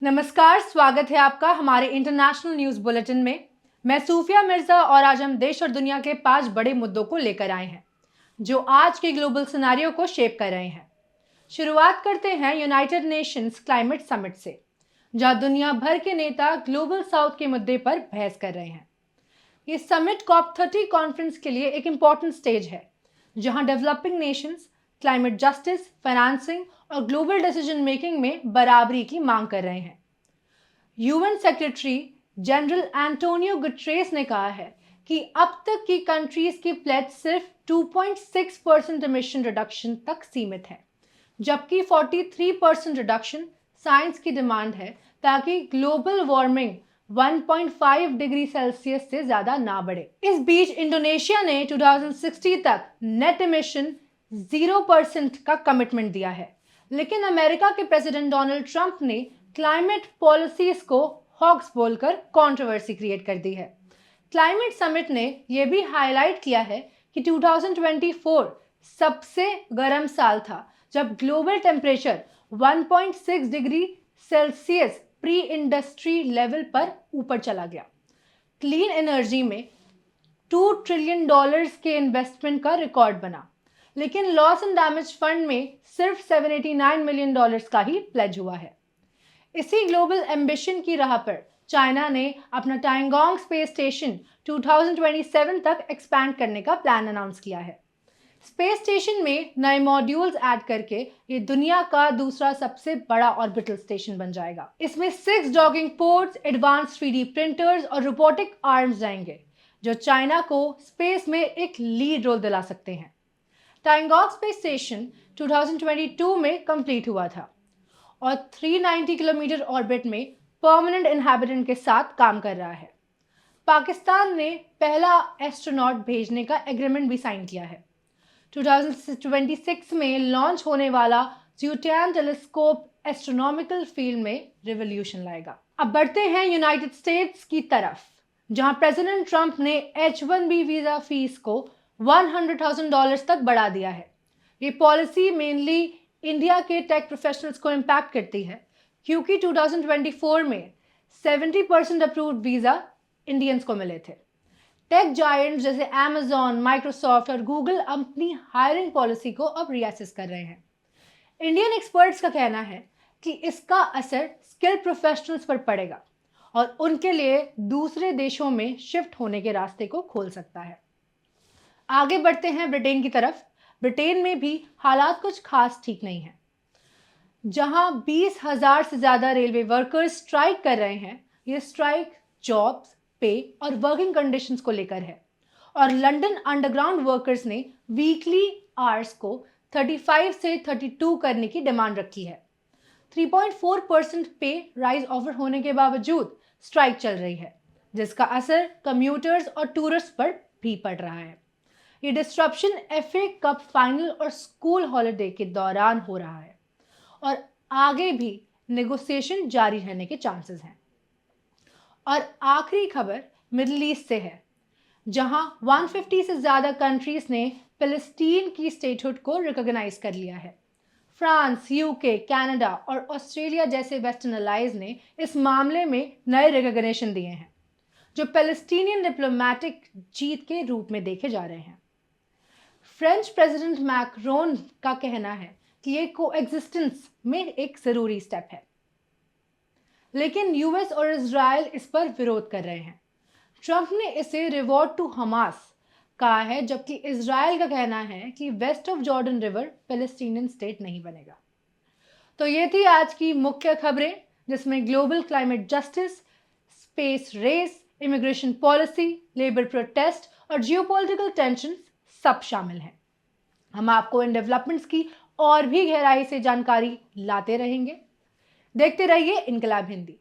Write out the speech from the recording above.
नमस्कार, स्वागत है आपका हमारे इंटरनेशनल न्यूज़ बुलेटिन में। मैं सूफिया मिर्ज़ा और आज हम देश और दुनिया के 5 बड़े मुद्दों को लेकर आए हैं, जो आज के ग्लोबल सिनेरियो को शेप कर रहे हैं। शुरुआत करते हैं यूनाइटेड नेशंस क्लाइमेट समिट से, जहां दुनिया भर के नेता ग्लोबल साउथ के मुद्दे पर बहस कर रहे हैं। ये समिट COP30 कॉन्फ्रेंस के लिए एक इम्पॉर्टेंट स्टेज है, जहां developing Nations climate justice, financing और ग्लोबल डिसीजन मेकिंग में बराबरी की मांग कर रहे हैं। UN secretary general Antonio Guterres ने कहा है कि अब तक की कंट्रीज की प्लेज सिर्फ 2.6% एमिशन रिडक्शन तक सीमित है, जबकि 43% रिडक्शन साइंस की डिमांड है ताकि ग्लोबल वार्मिंग 1.5 डिग्री सेल्सियस से ज्यादा ना बढ़े। इस बीच इंडोनेशिया ने 2060 तक नेट एमिशन 0% का कमिटमेंट दिया है, लेकिन अमेरिका के प्रेसिडेंट डोनाल्ड ट्रंप ने क्लाइमेट पॉलिसीज को हॉक्स बोलकर कंट्रोवर्सी क्रिएट कर दी है। क्लाइमेट समिट ने यह भी हाईलाइट किया है कि 2024 सबसे गर्म साल था, जब global temperature 1.6 degree Celsius pre industry level पर ऊपर चला गया। क्लीन एनर्जी में $2 ट्रिलियन के इन्वेस्टमेंट का रिकॉर्ड बना, लेकिन लॉस एंड डैमेज फंड में सिर्फ $789 मिलियन का ही प्लेज हुआ है। इसी ग्लोबल एम्बिशन की राह पर चाइना ने अपना टाइंगोंग स्पेस स्टेशन 2027 तक एक्सपैंड करने का प्लान अनाउंस किया है। स्पेस स्टेशन में नए मॉड्यूल्स ऐड करके ये दुनिया का दूसरा सबसे बड़ा ऑर्बिटल स्टेशन बन जाएगा। इसमें 6 docking ports, advance 3D printers और रोबोटिक आर्म्स जाएंगे, जो चाइना को स्पेस में एक लीड रोल दिला सकते हैं। टाइंगोंग स्पेस स्टेशन 2022 में कंप्लीट हुआ था और 390 किलोमीटर ऑर्बिट में परमानेंट इनहैबिटेंट के साथ काम कर रहा है। पाकिस्तान ने पहला एस्ट्रोनॉट भेजने का एग्रीमेंट भी साइन किया है। 2026 में लॉन्च होने वाला ज़्यूटियान टेलीस्कोप एस्ट्रोनॉमिकल फील्ड में रिवॉल्यूशन लाएगा। अब बढ़ते हैं यूनाइटेड स्टेट्स की तरफ, जहां प्रेसिडेंट ट्रंप ने H-1B वीजा फीस को $100,000 तक बढ़ा दिया है। ये पॉलिसी मेनली इंडिया के टेक प्रोफेशनल्स को इम्पैक्ट करती है, क्योंकि 2024 में 70% अप्रूव्ड वीजा इंडियंस को मिले थे। टेक जायंट्स जैसे Amazon, माइक्रोसॉफ्ट और गूगल अपनी हायरिंग पॉलिसी को अब रीअसेस कर रहे हैं। इंडियन एक्सपर्ट्स का कहना है कि इसका असर स्किल्ड प्रोफेशनल्स पर पड़ेगा और उनके लिए दूसरे देशों में शिफ्ट होने के रास्ते को खोल सकता है। आगे बढ़ते हैं ब्रिटेन की तरफ। ब्रिटेन में भी हालात कुछ खास ठीक नहीं है, जहां 20,000 से ज्यादा रेलवे वर्कर्स स्ट्राइक कर रहे हैं। ये स्ट्राइक जॉब्स, पे और वर्किंग कंडीशंस को लेकर है, और लंदन अंडरग्राउंड वर्कर्स ने वीकली आवर्स को 35 से 32 करने की डिमांड रखी है। 3.4% पे राइज ऑफर होने के बावजूद स्ट्राइक चल रही है, जिसका असर कम्यूटर्स और टूरिस्ट पर भी पड़ रहा है। ये डिस्ट्रप्शन FA कप फाइनल और स्कूल हॉलिडे के दौरान हो रहा है और आगे भी नेगोशिएशन जारी रहने के चांसेस हैं। और आखिरी खबर मिडिल ईस्ट से है, जहां 150 से ज्यादा कंट्रीज ने फिलिस्तीन की स्टेटहुड को रिकॉग्नाइज कर लिया है। फ्रांस, UK, कनाडा और ऑस्ट्रेलिया जैसे वेस्टर्न अलाइज ने इस मामले में नए रिकॉग्निशन दिए हैं, जो पैलेस्टीनियन डिप्लोमेटिक जीत के रूप में देखे जा रहे हैं। फ्रेंच प्रेसिडेंट मैक्रोन का कहना है कि ये कोएग्जिस्टेंस में एक जरूरी स्टेप है, लेकिन US और इजराइल इस पर विरोध कर रहे हैं। ट्रंप ने इसे रिवॉर्ड टू हमास कहा है, जबकि इजराइल का कहना है कि west of Jordan River Palestinian state नहीं बनेगा। तो ये थी आज की मुख्य खबरें, जिसमें global climate justice, space race, immigration policy, labour protest और जियोपॉलिटिकल टेंशन सब शामिल हैं। हम आपको इन डेवलपमेंट्स की और भी गहराई से जानकारी लाते रहेंगे। देखते रहिए इनकलाब हिंदी।